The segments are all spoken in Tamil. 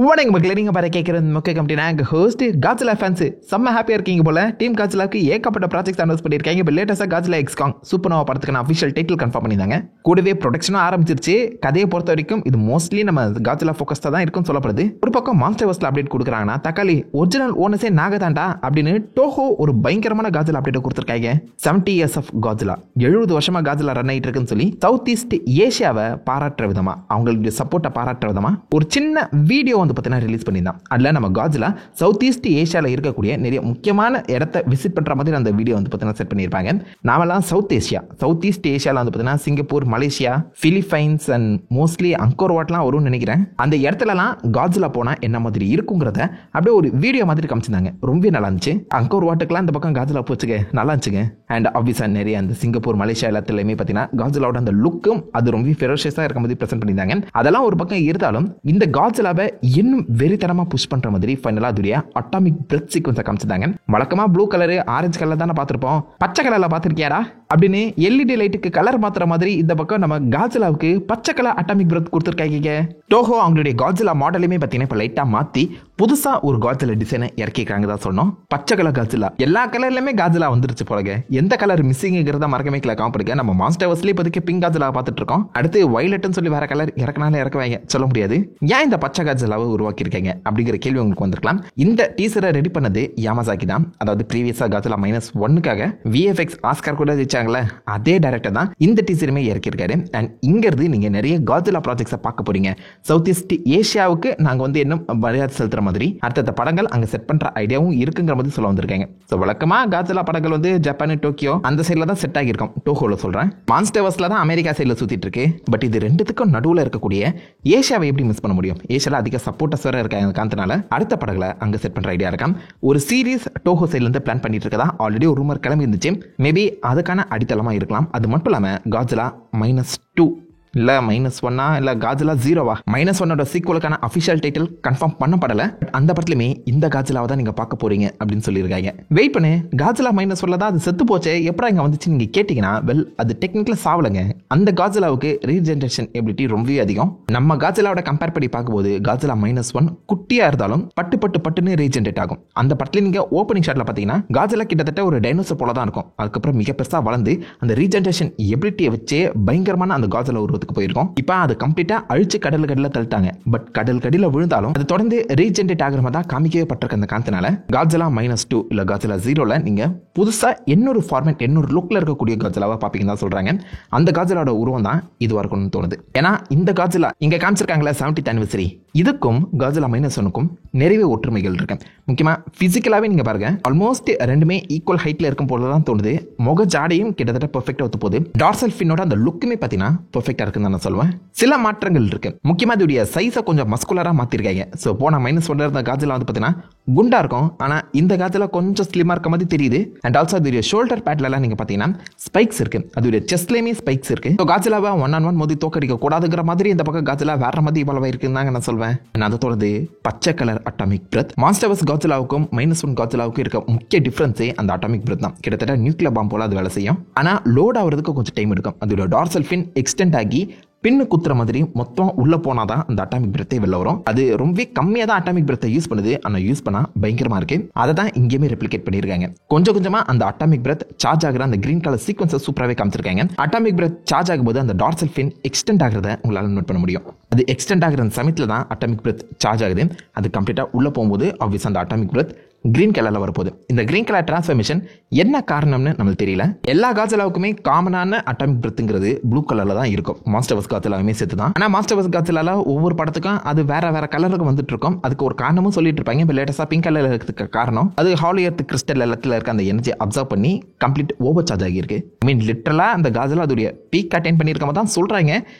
வணக்கம் மக்களே, நீங்க பாரு கேட்கறது முக்கிய கம்பெனி. நான் ஹோஸ்ட் காட்ஸிலா ஃபேன்ஸ் செம்ம ஹாப்பியா இருக்கீங்க போல. டீம் காட்ஸிலாவுக்கு ஏகப்பட்ட ப்ராஜெக்ட்ஸ் அனௌன்ஸ் பண்ணியிருக்காங்க. இப்போ லேட்டஸ்ட்டாக காட்ஸிலா எக்ஸ்காங் சூப்பர்னோவா படத்துக்கான அஃபிஷியல் டைட்டில் கன்ஃபார்ம் பண்ணியிருந்தாங்க. கூடவே ப்ரொடக்ஷனும் ஆரம்பிச்சிருச்சு. கதையை பொறுத்த வரைக்கும் இது மோஸ்ட்லி நம்ம காட்ஸிலா ஃபோக்கஸ்டாக தான் இருக்குன்னு சொல்லப்படுது. ஒரு பக்கம் மாஸ்டர்வர்ஸில் அப்டேட் கொடுக்குறாங்கன்னா தக்காளி ஒரிஜினல் ஓனஸே நாகதாண்டா அப்படின்னு டோஹோ ஒரு பயங்கரமான காட்ஸிலா அப்டேட் கொடுத்துருக்காங்க. 70 years ஆஃப் காட்ஸிலா, 70 வருஷமா காட்ஸிலா ரன் ஆகிட்டு இருக்குன்னு சொல்லி சவுத் ஈஸ்ட் ஏஷியாவை பாராட்டுற விதமா, அவங்களுடைய சப்போர்ட்டை பாராட்டுற விதமா ஒரு சின்ன வீடியோ வந்து பார்த்தீங்கன்னா ரிலீஸ் பண்ணி அதில் நம்ம காட்ஸிலா சவுத் ஈஸ்ட் ஏஷியாவில் இருக்கக்கூடிய நிறைய முக்கியமான இடத்தை விசிட் பண்ணுற மாதிரி அந்த வீடியோ வந்து பார்த்தீங்கன்னா செட் பண்ணியிருப்பாங்க. நாமெல்லாம் சவுத் ஈஸ்ட் ஏஷியாவில் வந்து பார்த்தீங்கன்னா Singapore, Malaysia, Philippines and mostly Angkor வாட்லாம் வரும்னு நினைக்கிறேன். அந்த இடத்துலலாம் காட்ஸிலா போனால் என்ன மாதிரி இருக்குங்கிறத அப்படியே ஒரு வீடியோ மாதிரி காமிச்சிருந்தாங்க. ரொம்ப நல்லா இருந்துச்சு. அங்கோர் வாட்டுக்கெல்லாம் இந்த பக்கம் காட்ஸிலா போச்சுங்க, நல்லா இருந்துச்சுங்க. அண்ட் ஆப்வியஸாக நிறைய அந்த சிங்கப்பூர், மலேசியா எல்லாத்துலையுமே பார்த்தீங்கன்னா காட்ஸிலாவோட அந்த லுக்கும் அது ரொம்ப ஃபெரோஷியஸாக இருக்க மாதிரி ப்ரெசென்ட் பண்ணியிருந்தாங்க. அதெல்லாம் ஒரு பக்கம் இருந்தாலும் இந்த காட்ஸிலாவை இன்னும் வெறித்தனமாக புஷ் பண்ற மாதிரி ஃபைனலா அதுடைய அட்டாமிக் பிரெத் சீக்வன்ஸை காமிச்சிட்டாங்க. வழக்கமா ப்ளூ கலர், ஆரஞ்சு கலர் தானே பார்த்துருப்போம். பச்சை கலர்ல பார்த்துருக்கியாரா அப்படின்னு எல்இடி லைட்டுக்கு கலர் மாத்திர மாதிரி இந்த பக்கம் நம்ம காட்ஸிலாவுக்கு பச்சை கலர் அட்டாமிக் பிரெத் கொடுத்துருக்காங்க. டோஹோ அவங்களுடைய காட்ஸிலா மாடலுமே பார்த்தீங்கன்னா இப்போ லைட்டாக மாற்றி புதுசாக ஒரு காட்ஸிலா டிசைனை இறக்கிக்கிறாங்க தான் சொன்னோம். பச்சை கலர் காட்ஸிலா, எல்லா கலர்லையுமே காட்ஸிலா வந்துருச்சு போலங்க. எந்த கலர் மிஸ்ஸிங்கிறத மறக்கமே கீழே காமிப்படுங்க. நம்ம மாஸ்டர்வர்ஸ்லேயே இப்போதைக்கு பிங்க் காட்ஸிலா பார்த்துட்டு இருக்கோம். அடுத்து வயலட்னு சொல்லி வேற கலர் இறக்கினாலே இறக்குவாங்க, சொல்ல முடியாது. ஏன் இந்த பச்சை காட்ஸிலாவை உருவாக்கியிருக்காங்க அப்படிங்கிற கேள்வி உங்களுக்கு வந்திருக்கலாம். இந்த டீசரை ரெடி பண்ணது யாமாசாக்கி தான். அதாவது ப்ரீவியஸாக காட்ஸிலா -1க்காக விஎஃப்எக்ஸ் ஆஸ்கார் கூட ஜெயிச்சாங்களே, அதே டைரக்டர் தான் இந்த டீசருமே இறக்கியிருக்காரு. அண்ட் இங்கிருந்து நீங்க நிறைய காட்ஸிலா ப்ராஜெக்ட்ஸை பார்க்க போறீங்க. சவுத் ஈஸ்ட் ஏஷியாவுக்கு நாங்க வந்து இன்னும் மரியாதை செலுத்துற மாதிரி அடுத்த படங்கள் அங்க செட் பண்ற ஐடியாவும் இருக்குங்கிற மாதிரி சொல்ல வந்திருக்காங்க. ஸோ வழக்கமா காட்ஸிலா படங்கள் வந்து ஜப்பான், டோக்கியோ அந்த சைடில் தான் செட் ஆகியிருக்கும். டோஹோல சொல்றேன். மான்ஸ்டர்வர்ஸ்ல தான் அமெரிக்கா சைடில் சுத்திட்டு இருக்கு. பட் இது ரெண்டுத்துக்கும் நடுவில் இருக்கக்கூடிய ஏஷியாவை எப்படி மிஸ் பண்ண முடியும்? ஏஷியாவில் அதிக சப்போர்ட்டர்ஸ் வேற இருக்காங்க. காரணத்தினால அடுத்த படங்களை அங்க செட் பண்ற ஐடியா இருக்காம். ஒரு சீரீஸ் டோஹோ சைட்ல இருந்து பிளான் பண்ணிட்டு இருக்கதா ஆல்ரெடி ஒரு ரூமர் கிளம்பி இருந்துச்சு. மேபி அதுக்கான அடித்தளமா இருக்கலாம். அது மட்டும் இல்லாம காட்ஸிலா -2 இல்ல -1 இல்ல காட்ஸிலா 0வா -1ஓட சீக்வலுக்கான அஃபிஷியல் டைட்டில் கன்ஃபார்ம் பண்ணப்படல. அந்த படத்துலயுமே இந்த காட்ஸிலாவை தான் நீங்க பார்க்க போறீங்க அப்படின்னு சொல்லியிருக்காங்க. வெயிட் பண்ணு, காட்ஸிலா -1 தான் அது செத்து போச்சு, எப்படா இங்க வந்துச்சு நீங்க கேட்டீங்கன்னா, வெல் அது டெக்னிக்கலா சாவலங்க. அந்த காட்ஸிலாவுக்கு ரீஜெனரேஷன் எபிலிட்டி ரொம்பவே அதிகம். நம்ம காட்ஸிலாவோட கம்பேர் பண்ணி பார்க்கும்போது காட்ஸிலா -1 குட்டியா இருந்தாலும் பட்டுன்னு ரீஜெனரேட் ஆகும். அந்த படத்துல நீங்க ஓப்பனிங் ஷாட்ல பாத்தீங்கன்னா காட்ஸிலா கிட்டத்தட்ட ஒரு டைனோசர் போல தான் இருக்கும். அதுக்கப்புறம் மிக பெருசா வளர்ந்து அந்த ரீஜெனரேஷன் எபிலிட்டியை வச்சே பயங்கரமான அந்த காட்ஸிலா உருவத்துக்கு போயிருக்கும். இப்போ அது கம்ப்ளீட்டா அழிச்சு கடல்ல தள்ளிட்டாங்க. பட் கடல்ல விழுந்தாலும் அது தொடர்ந்து ரீஜெனரேட் ஆகிற மாதிரி தான் காமிக்கவே பட்டிருக்க. அந்த காரணத்தினால காட்ஸிலா -2 இல்ல காட்ஸிலா 0ல நீங்க புதுசா இன்னொரு ஃபார்மேட், இன்னொரு லுக்ல இருக்கக்கூடிய காட்ஸிலாவை பாப்பீங்க தான் சொல்றாங்க. அந்த காட்ஸிலாவோட உருவம் தான் இதுவா இருக்கும்னு தோணுது. ஏன்னா இந்த காட்ஸிலா இங்க காமிச்சிருக்காங்களா 70th anniversary, இதுக்கும் காட்ஸிலா -1க்கும் நிறைய ஒற்றுமைகள் இருக்கு. முக்கியமா பிசிக்கலாவே நீங்க பாருங்க, ஆல்மோஸ்ட் ரெண்டுமே ஈக்குவல் ஹைட்ல இருக்கும் போல தான் தோணுது. முக ஜாடையும் கிட்டத்தட்ட பெர்ஃபெக்ட்டா ஒத்து போகுது. டார்சல் ஃபின்னோட அந்த லுக்குமே பாத்தீங்கன்னா பெர்ஃபெக்ட்டா இருக்குன்னு நான் சொல்லுவேன். சில மாற்றங்கள் இருக்கு. முக்கியமா இதோட சைஸை கொஞ்சம் மஸ்குலரா மாத்திருக்காங்க. சோ போன -1ல இருந்த காட்ஸிலா வந்து பாத்தீங்கன்னா குண்டா இருக்கும். ஆனா இந்த காட்ஸிலா கொஞ்சம் ஸ்லிமா இருக்க மாதிரி தெரியுது. அண்ட் ஆல்சோ அதோட ஷோல்டர் பேட்ல எல்லாம் நீங்க பாத்தீங்கன்னா ஸ்பைக்ஸ் இருக்கு. அதோட செஸ்ட்லயுமே ஸ்பைக்ஸ் இருக்கு. ஸோ காட்ஸிலாவை 1-on-1 மோதி தோக்கடிக்க கூடாதுங்கிற மாதிரி இந்த பக்கம் காட்ஸிலா வேற மாதிரி இவ்வளவு இருக்குன்னு நான் சொல்வேன். அதை தொடர்ந்து பச்சை கலர் அட்டாமிக் பிரெத். மாஸ்டர்வர்ஸ் காட்ஸிலாவுக்கும் -1 காட்ஸிலாவுக்கும் இருக்க முக்கிய டிஃபரன்ஸே அந்த அட்டாமிக் பிரெத் தான். கிட்டத்தட்ட நியூக்ளியர் பாம் போல அது வேலை செய்யும். ஆனா லோட் ஆகிறதுக்கு கொஞ்சம் டைம் எடுக்கும். அதோட டார்சல் ஃபின் எக்ஸ்டெண்ட் ஆகி பின்னு குத்துற மாதிரி மொத்தம் உள்ள போனாதான் அந்த அட்டாமிக் பிரெத்தே வெளில வரும். அது ரொம்ப கம்மியா தான் அட்டாமிக் பிரெத்தை யூஸ் பண்ணுது. ஆனா யூஸ் பண்ணா பயங்கரமா இருக்கு. அதை தான் இங்கேயுமே ரெப்ளிகேட் பண்ணிருக்காங்க. கொஞ்சம் கொஞ்சமா அந்த அட்டாமிக் பிரெத் சார்ஜ் ஆகிற அந்த கிரீன் கலர் சீக்வன்ஸை சூப்பராகவே காமிச்சிருக்காங்க. அட்டாமிக் பிரெத் சார்ஜ் ஆகும்போது அந்த டார்சல் ஃபின் எக்ஸ்டெண்ட் ஆகிறத உங்களால நோட் பண்ண முடியும். அது எக்ஸ்டெண்ட் ஆகிற அந்த சமயத்துல தான் அட்டாமிக் பிரெத் சார்ஜ் ஆகுது. அது கம்ப்ளீட்டா உள்ள போகும்போது ஆப்வியஸா அந்த அட்டாமிக் பிரெத் கிரீன் கலர்ல வரப்போகுது. இந்த கிரீன் கலர் டிரான்ஸ்ஃபர்மேஷன் என்ன காரணம்னு நம்மளுக்கு தெரியல. எல்லா காட்ஸிலாவுக்குமே காமனான அட்டாமிக் பிரெத்ங்கிறது ப்ளூ கலர்ல தான் இருக்கும். மாஸ்டர்வர்ஸ் காட்ஸிலாவுமே சேர்த்து தான். ஆனா மாஸ்டர்வர்ஸ் காட்ஸிலால ஒவ்வொரு படத்துக்கும் அது வேற கலருக்கு வந்துட்டு இருக்கும். அதுக்கு ஒரு காரணமும் சொல்லிட்டு இருப்பாங்க. இப்போ லேட்டஸ்டா பிங்க் கலர்ல இருக்கிறதுக்கு காரணம் அது ஹாலோ எர்த் கிறிஸ்டல் எல்லாத்துல இருக்க அந்த எனர்ஜி அப்சர்வ் பண்ணி கம்ப்ளீட் ஓவர் சார்ஜ் ஆகியிருக்கு. ஐ மீன் லிட்டரலா அந்த காட்ஸிலா அதோடைய பீக் அட்டைன் பண்ணியிருக்க தான் சொல்றாங்க.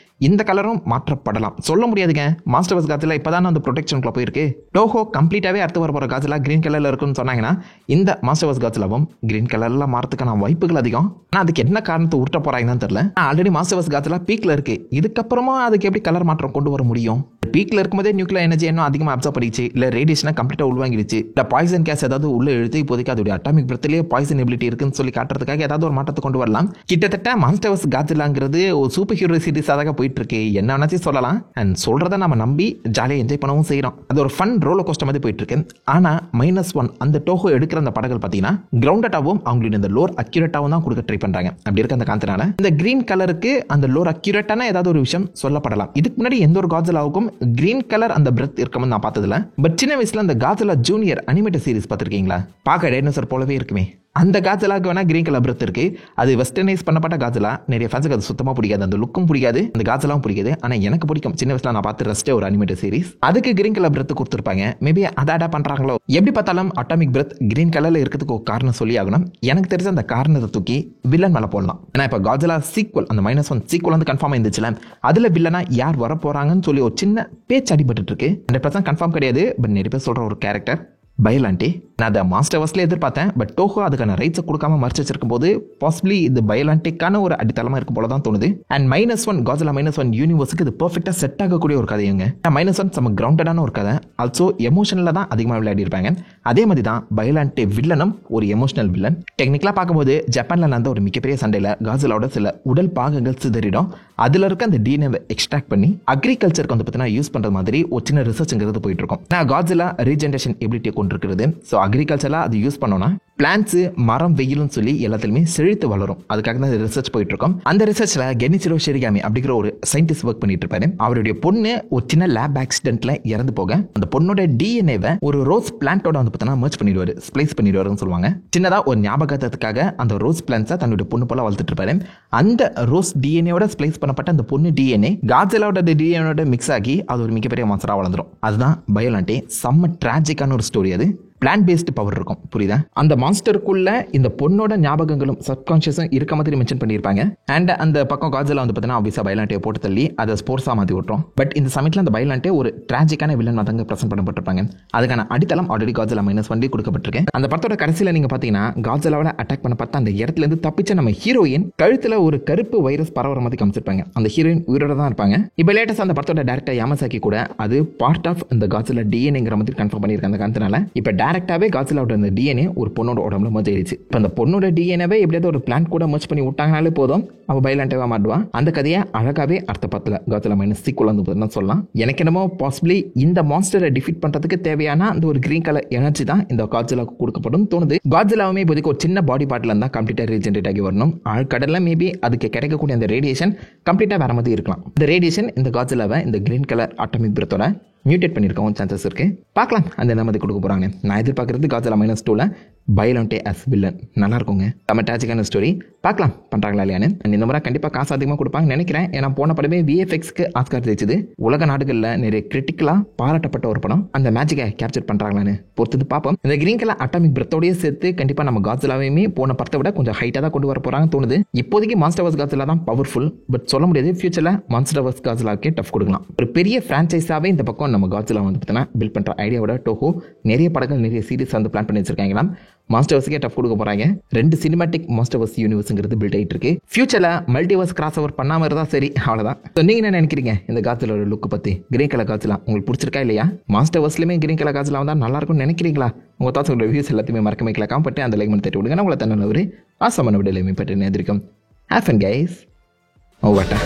இந்த கலரும் மாற்றப்படலாம், சொல்ல முடியாதுங்க. மாஸ்டர்வர்ஸ் காட்ஸிலா இப்பதான் அந்த ப்ரொடெக்ஷனுக்குள்ள போயிருக்கு. டோஹோ கம்ப்ளீட்டாவே அடுத்து வர போற காட்ஸிலா கிரீன் கலர்ல இருக்குன்னு சொன்னாங்கன்னா இந்த மாஸ்டர்வர்ஸ் காட்ஸிலாவும் கிரீன் கலர்ல மாறதுக்கான வாய்ப்புகள் அதிகம். ஆனா அதுக்கு என்ன காரணத்தை உருட்ட போறாங்கன்னு தெரியல. ஆல்ரெடி மாஸ்டர்வர்ஸ் காட்ஸிலா பீக்ல இருக்கு. இதுக்கப்புறமா அதுக்கு எப்படி கலர் மாற்றம் கொண்டு வர முடியும்? பீக்ல இருக்கும்போதே நியூக்ளியர் எனர்ஜி இன்னும் அதிகமாக அப்சர்வ் பண்ணிச்சு, இல்லை ரேடியேஷனை கம்ப்ளீட்டாக உள்வாங்கிடுச்சு, இல்லை பாய்சன் கேஸ் ஏதாவது உள்ள எழுத்து இப்போதைக்கு அதோட அட்டாமிக் பிரெத்லேயே பாய்சன் எபிலிட்டி இருக்குன்னு சொல்லி காட்டுறதுக்காக ஏதாவது ஒரு மாற்றத்தை கொண்டு வரலாம். கிட்டத்தட்ட மாஸ்டர்வர்ஸ் காட்ஸிலாங்கிறது ஒரு சூப்பர் ஹீரோ சீரிஸாக போயிட்டு போயிட்டு இருக்கு, என்ன வேணாச்சும் சொல்லலாம். அண்ட் சொல்றதை நம்ம நம்பி ஜாலியாக என்ஜாய் பண்ணவும் செய்யறோம். அது ஒரு ஃபன் ரோலர் கோஸ்டர் மாதிரி போயிட்டு இருக்கு. ஆனா -1 அந்த டோஹோ எடுக்கிற அந்த படங்கள் பார்த்தீங்கன்னா கிரவுண்டடாகவும் அவங்களுடைய இந்த லோர் அக்யூரேட்டாகவும் தான் கொடுக்க ட்ரை பண்றாங்க. அப்படி இருக்க அந்த காரணத்தினால இந்த கிரீன் கலருக்கு அந்த லோர் அக்யூரேட்டான ஏதாவது ஒரு விஷயம் சொல்லப்படலாம். இதுக்கு முன்னாடி எந்த ஒரு காட்ஸிலாவுக்கும் கிரீன் கலர் அந்த பிரெத் இருக்கும்னு நான் பார்த்ததில்ல. பட் சின்ன வயசுல அந்த காட்ஸிலா ஜூனியர் அனிமேட்டட் சீரிஸ் பார்த்துருக்கீங்களா? பார்க்க டைனோசர் போலவே இருக்குமே. அந்த காட்ஸிலாவுக்கு வேணா கிரீன் கலர் பிரெத் இருக்கு. அது வெஸ்டர்னைஸ் பண்ணப்பட்ட காட்ஸிலா. நிறைய ஃபேன்ஸுக்கு அது சுத்தமாக பிடிக்காது. அந்த லுக்கும் பிடிக்காது, அந்த காட்ஸிலாவும் பிடிக்காது. ஆனால் எனக்கு பிடிக்கும். சின்ன வயசுல நான் பார்த்து ரசிச்ச ஒரு அனிமேட்டட் சீரிஸ். அதுக்கு கிரீன் கலர் பிரெத் கொடுத்துருப்பாங்க. மேபி அதை அடாப்ட் பண்றாங்களோ. எப்படி பார்த்தாலும் அட்டாமிக் பிரெத் கிரீன் கலர்ல இருக்கிறதுக்கு ஒரு காரணம் சொல்லி ஆகணும். எனக்கு தெரிஞ்ச அந்த காரணத்தை தூக்கி வில்லன் மேல போடலாம். ஏன்னா இப்போ காட்ஸிலா சீக்வல், அந்த -1 சீக்வல் வந்து கன்ஃபார்ம் இருந்துச்சுல, அதுல வில்லனா யார் வர போறாங்கன்னு சொல்லி ஒரு சின்ன பேச்சு அடிபட்டு இருக்கு. 100% கன்ஃபார்ம் கிடையாது. பட் நிறைய பேர் சொல்ற ஒரு கேரக்டர் பயோலாண்டி. நான் அதை மாஸ்டர்வர்ஸ்ல எதிர்பார்த்தேன். பட் டோஹோ அதுக்கான ரைட்ஸை கொடுக்காம மறைச்சு வச்சிருக்கும் போது பாசிபிளி இது பயோலாண்டிக்கான ஒரு அடித்தளமா இருக்கும் போல தான் தோணுது. அண்ட் -1 காட்ஸிலா -1 யூனிவர்ஸுக்கு இது பெர்ஃபெக்ட்டா செட் ஆகக்கூடிய ஒரு கதையுங்க. -1 நம்ம கிரவுண்டடான ஒரு கதை. ஆல்சோ எமோஷனல தான் அதிகமாக விளையாடி இருப்பாங்க. அதே மாதிரி தான் பயோலாண்டி வில்லனும் ஒரு எமோஷனல் வில்லன். டெக்னிக்கலா பார்க்கும்போது ஜப்பான்ல நடந்த ஒரு மிகப்பெரிய சண்டையில காட்ஸிலாவோட சில உடல் பாகங்கள் சிதறிடும். அதுல இருக்க அந்த டிஎன்ஏவை எக்ஸ்ட்ராக்ட் பண்ணி அக்ரிகல்ச்சருக்கு வந்து பார்த்தீங்கன்னா யூஸ் பண்றது மாதிரி ஒரு சின்ன ரிசர்ச்ங்கிறது போயிட்டு இருக்கும். நான் காட்ஸிலா ரீஜெனரேஷன் எபிலிட்டியை கொண்டிருக்கிறது. ஸோ அக்ரிகல்ச்சரா அது யூஸ் பண்ணோம்னா பிளான்ஸ், மரம், வெயிலும் சொல்லி எல்லாத்துலயுமே செழித்து வளரும். அதுக்காக தான் ரிசர்ச் போயிட்டு இருக்கோம். அந்த ரிசர்ச்ல கெனிச்சிரோ ஷிரிகாமி அப்படிங்கிற ஒரு சயின்டிஸ்ட் ஒர்க் பண்ணிட்டு இருப்பாரு. அவருடைய பொண்ணு ஒரு சின்ன லேப் ஆக்சிடென்ட்ல இறந்து போக அந்த பொண்ணோட டிஎன்ஏவை ஒரு ரோஸ் பிளான்ட்டோட வந்து பார்த்தீங்கன்னா மர்ஜ் பண்ணிடுவாரு, ஸ்ப்ளைஸ் பண்ணிடுவாருன்னு சொல்லுவாங்க. சின்னதா ஒரு ஞாபகத்துக்காக அந்த ரோஸ் பிளான்ஸை தன்னுடைய பொண்ணு போல வளர்த்துட்டு இருப்பாரு. அந்த ரோஸ் டிஎன்ஏவோட ஸ்ப்ளைஸ் பண்ணப்பட்ட அந்த பொண்ணு டிஎன்ஏ காட்ஸிலாவோட டிஎன்ஏவோட மிக்ஸ் ஆகி அது ஒரு மிகப்பெரிய மான்ஸ்டரா வளர்ந்துடும். அதுதான் பயோலாண்டி. செம்ம டிராஜிக்கான ஒரு ஸ்டோரி. அது பிளான் பேஸ்டு பவர் இருக்கும், புரியுதா? அந்த மான்ஸ்டருக்குள்ள இந்த பொண்ணோட ஞாபகங்களும் சப்கான்ஷியஸும் இருக்க மாதிரி மென்ஷன் பண்ணியிருப்பாங்க. அண்ட் அந்த பக்கம் காட்ஸிலா வந்து பார்த்தீங்கன்னா ஆப்வியஸா பயோலாண்டியை போட்டு தள்ளி அதை ஸ்போர்ட்ஸாக மாற்றி விட்டுரும். பட் இந்த சமயத்தில் அந்த பயோலாண்டியை ஒரு டிராஜிக்கான வில்லன் மாதிரி பிரசன்ட் பண்ணப்பட்டிருப்பாங்க. அதுக்கான அடித்தளம் ஆல்ரெடி காட்ஸிலா -1 கொடுக்கப்பட்டிருக்கு. அந்த படத்தோட கடைசியில் நீங்க பார்த்தீங்கன்னா காட்ஸிலாவோட அட்டாக் பண்ண பார்த்தா அந்த இடத்துல இருந்து தப்பிச்ச நம்ம ஹீரோயின் கழுத்துல ஒரு கருப்பு வைரஸ் பரவற மாதிரி காமிச்சிருப்பாங்க. அந்த ஹீரோயின் உயிரோட தான் இருப்பாங்க. இப்போ லேட்டஸ்ட் அந்த படத்தோட டேரக்டர் யாமசாக்கி கூட அது பார்ட் ஆஃப் இந்த காட்ஸிலா டிஎன்ஏங்கிற மாதிரி கன்ஃபார்ம் பண்ணியிருக்காங்க. அந்த காரணத்தினால இப்போ டைரக்டாவே காட்ஸிலாவோட அந்த டிஎன்ஏ ஒரு பொண்ணோட உடம்புல மர்ஜ் ஆயிடுச்சு. இப்போ அந்த பொண்ணோட டிஎன்ஏவை எப்படியாவது ஒரு பிளான்ட் கூட மர்ஜ் பண்ணி விட்டாங்கனாலே போதும், அவ பயோலாண்டிவா மாட்டுவா. அந்த கதையை அழகாவே அர்த்தப்படல காட்ஸிலா -6 வந்து சொல்லலாம். எனக்கு என்னமோ பாசிபிளி இந்த மான்ஸ்டரை டிஃபீட் பண்றதுக்கு தேவையான அந்த ஒரு கிரீன் கலர் எனர்ஜி தான் இந்த காட்ஸிலாவுக்கு கொடுக்கப்படும் தோணுது. காட்ஸிலாவுமே இப்போதைக்கு ஒரு சின்ன பாடி பார்ட்ல இருந்தா கம்ப்ளீட்டா ரீஜெனரேட் ஆகி வரணும். ஆழ்கடல்ல மேபி அதுக்கு கிடைக்கக்கூடிய அந்த ரேடியேஷன் கம்ப்ளீட்டா வேற மாதிரி இருக்கலாம். இந்த ரேடியேஷன் இந்த காட்ஸிலாவை இந்த கிரீன் கலர் அட்டாமிக் பிரெத்தோட மியூட்டேட் பண்ணியிருக்கவும் சான்சஸ் இருக்கு. பார்க்கலாம் அந்த என்ன மாதிரி கொடுக்க போறாங்க. நான் எதிர்பார்க்கறது காட்ஸிலா -2ல பயோலாண்டி அஸ் வில்லன் நல்லா இருக்குங்க. டமட்டாஜிக்கான ஸ்டோரி. பார்க்கலாம் பண்றாங்களா இல்லையான்னு. இந்த முறை கண்டிப்பாக காசு அதிகமாக கொடுப்பாங்கன்னு நினைக்கிறேன். ஏன்னா போன படமே விஎஃப்எக்ஸ்க்கு ஆஸ்கார் ஜெயிச்சது. உலக நாடுகளில் நிறைய கிரிட்டிக்கலா பாராட்டப்பட்ட ஒரு படம். அந்த மேஜிக்கை கேப்சர் பண்றாங்களான்னு பொறுத்தது பார்ப்போம். இந்த கிரீன் கலர் அட்டாமிக் பிரெத்தோடய சேர்த்து கண்டிப்பாக நம்ம காட்ஸிலாவையுமே போன படத்தை விட கொஞ்சம் ஹைட்டாக தான் கொண்டு வர போறாங்க தோணுது. இப்போதைக்கு மான்ஸ்டர்வர்ஸ் காட்ஸிலா தான் பவர்ஃபுல். பட் சொல்ல முடியாது ஃபியூச்சர்ல மான்ஸ்டர்வர்ஸ் காட்ஸிலாவுக்கே டஃப் கொடுக்கலாம். ஒரு பெரிய பிரான்ச்சைஸாவே இந்த பக்கம் நம்ம காட்ஸிலா வந்து பார்த்தீங்கன்னா பில்ட் பண்ற ஐடியாவோட டோஹோ நிறைய படங்கள் நிறைய சீரிஸ் வந்து பிளான் பண்ணி வச்சிருக்காங்களாம். மாஸ்டர்வர்ஸ்க்கே டஃப் கொடுக்க போறாங்க. 2 சினிமாட்டிக் மாஸ்டர்வர்ஸ் யூனிவர்ஸ்ங்கிறது பில்ட் ஆயிட்டு இருக்கு. ஃபியூச்சர்ல மல்டிவர்ஸ் கிராஸ் ஓவர் பண்ணாம இருந்தா சரி, அவ்வளவுதான். நீங்க என்ன நினைக்கிறீங்க இந்த காட்ஸிலோட லுக் பத்தி? கிரீன் கலர் காட்ஸிலா உங்களுக்கு பிடிச்சிருக்கா இல்லையா? மாஸ்டர்வர்ஸ்லயுமே கிரீன் கலர் காட்ஸிலா வந்தா நல்லா இருக்கும்னு நினைக்கிறீங்களா? உங்க தாட்ஸ் உங்க ரிவ்யூஸ் எல்லாத்தையுமே மறக்காம கிளிக் பண்ணி அந்த லைக் பண்ணி தட்டி விடுங்க. உங்களை தன்ன ஒரு ஆசமான விடலையுமே பற்றி நேர்ந்திருக்கும். Have fun guys. ஓவர்டா.